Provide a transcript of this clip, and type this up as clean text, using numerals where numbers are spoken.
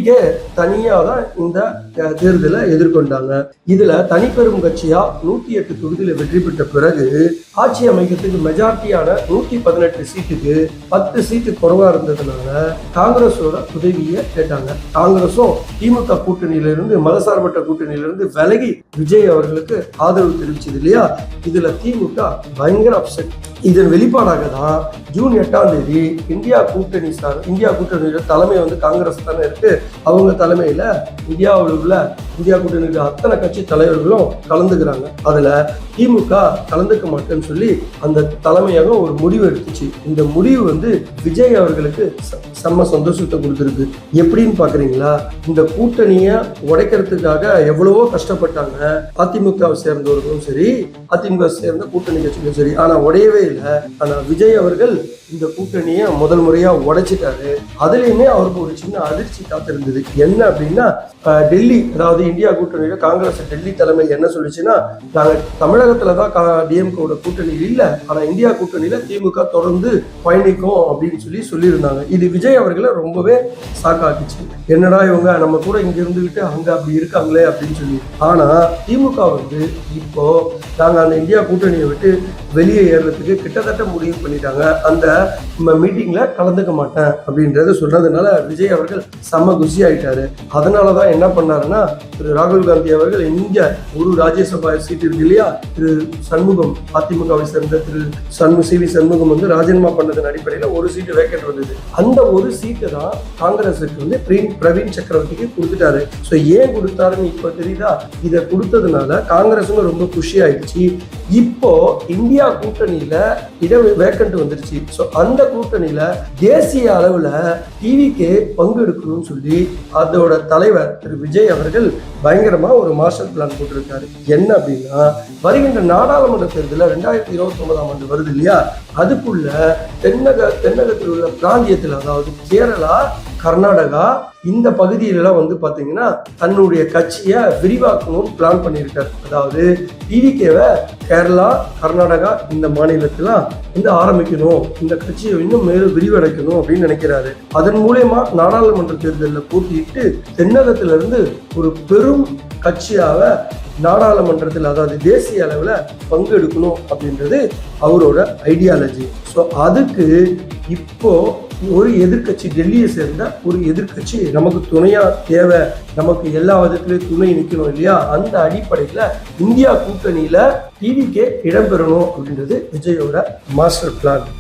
TVK தனியா தான் இந்த தேர்தலை எதிர்கொண்டாங்க. இதுல தனிப்பெரும் கட்சியா 108 தொகுதியில வெற்றி பெற்ற பிறகு ஆட்சி அமைக்கிறதுக்கு மெஜாரிட்டியான 118 சீட்டுக்கு 10 சீட்டு குறைவா இருந்ததுனால காங்கிரஸோட உதவியை கேட்டாங்க. காங்கிரஸும் திமுக கூட்டணியிலிருந்து மதசார்பற்ற கூட்டணியிலிருந்து விலகி விஜய் அவர்களுக்கு ஆதரவு தெரிவிச்சது இல்லையா? இதுல திமுக பயங்கர அப்செட். இதன் வெளிப்பாடாக தான் ஜூன் 8ஆம் தேதி இந்தியா கூட்டணியோட தலைமை காங்கிரஸ் தானே இருக்கு. அவங்க தலைமையில இந்தியாவில் உள்ள இந்தியா கூட்டணியில் அத்தனை கட்சி தலைவர்களும் கலந்துக்கிறாங்க. அதுல திமுக கலந்துக்க மாட்டேன்னு சொல்லி அந்த தலைமையகம் ஒரு முடிவு எடுத்துச்சு. இந்த முடிவு விஜய் அவர்களுக்கு செம்ம சந்தோஷத்தை கொடுத்துருக்கு. எப்படின்னு பாக்குறீங்களா? இந்த கூட்டணியை உடைக்கிறதுக்காக எவ்வளவோ கஷ்டப்பட்டாங்க அதிமுகவை சேர்ந்தவர்களும் சரி, அதிமுக சேர்ந்த கூட்டணி கட்சிகளும் சரி. ஆனா உடையவே இல்லை. ஆனா விஜய் அவர்கள் இந்த கூட்டணியை முதல் முறையா உடைச்சிட்டாரு. அதுலயுமே அவருக்கு ஒரு சின்ன அதிர்ச்சி காத்திருந்தது. என்ன அப்படின்னா, டெல்லி, அதாவது இந்தியா கூட்டணியில காங்கிரஸ் டெல்லி தலைமை என்ன சொல்லிச்சுன்னா, நாங்க தமிழகத்துலதான் டிஎம்கேவோட கூட்டணி இல்லை, ஆனா இந்தியா கூட்டணியில திமுக தொடர்ந்து பயணிக்கும் அப்படின்னு சொல்லியிருந்தாங்க. இது விஜய் அவர்களை ரொம்பவே சாக்காக்குச்சு. என்னடா இவங்க நம்ம கூட இங்க இருந்துகிட்டு அங்க அப்படி இருக்காங்களே அப்படின்னு சொல்லி. ஆனா திமுக இப்போ நாங்க அந்த இந்தியா கூட்டணியை விட்டு வெளியே ஏறதுக்கு கிட்டத்தட்ட முடிவு பண்ணிட்டாங்க. அந்த மீட்டிங்ல கலந்துக்க மாட்டேன் அப்படின்றத சொன்னதுனால விஜய் அவர்கள் செம்ம குஷி ஆயிட்டாரு. அதனாலதான் என்ன பண்ணாருன்னா, திரு ராகுல் காந்தி அவர்கள் இங்க ஒரு ராஜ்யசபா சீட் இருக்கு இல்லையா, திரு சண்முகம், அதிமுகவை சேர்ந்த திரு சி.வி. சண்முகம் ராஜினாமா பண்ணதன் அடிப்படையில ஒரு சீட்டு வேக்கெட் வந்தது. அந்த ஒரு சீட்டு தான் காங்கிரஸுக்கு பிரவீன் சக்கரவர்த்திக்கு கொடுத்துட்டாரு. ஸோ ஏன் கொடுத்தாருன்னு இப்ப தெரியுதா? இதை கொடுத்ததுனால காங்கிரஸும் ரொம்ப குஷி ஆயிடுச்சு. இப்போ இந்தியா கூட்டணியில இடம் வேக்கண்ட் வந்துருச்சு. ஸோ அந்த கூட்டணியில தேசிய அளவுல டிவிகே பங்கு எடுக்கணும்னு சொல்லி அதோட தலைவர் திரு விஜய் அவர்கள் பயங்கரமா ஒரு மாஸ்டர் பிளான் போட்டிருக்காரு. என்ன அப்படின்னா, வருகின்ற நாடாளுமன்ற தேர்தலில் 2029ஆம் ஆண்டு வருது இல்லையா, அதுக்குள்ள தென்னகத்தில் உள்ள பிராந்தியத்தில், அதாவது கேரளா, கர்நாடகா, இந்த பகுதியிலலாம் பாத்தீங்கன்னா தன்னுடைய கட்சியை விரிவாக்கணும்னு பிளான் பண்ணியிருக்காரு. அதாவது டிவிகேவை கேரளா, கர்நாடகா இந்த மாநிலத்திலாம் ஆரம்பிக்கணும், இந்த கட்சியை இன்னும் மேலும் விரிவடைக்கணும் அப்படின்னு நினைக்கிறாரு. அதன் மூலமா நாடாளுமன்ற தேர்தலில் போட்டியிட்டு தென்னகத்திலிருந்து ஒரு பெரும் கட்சியாக நாடாளுமன்றத்தில், அதாவது தேசிய அளவில் பங்கு எடுக்கணும் அப்படின்றது அவரோட ஐடியாலஜி. ஸோ அதுக்கு இப்போ ஒரு எதிர்கட்சி, டெல்லியை சேர்ந்த ஒரு எதிர்கட்சி நமக்கு துணையா தேவை, நமக்கு எல்லா விதத்திலையும் துணை நிற்கணும் இல்லையா? அந்த அடிப்படையில் இந்தியா கூட்டணியில டிவிகே இடம்பெறணும் அப்படின்றது விஜயோட மாஸ்டர் பிளான்.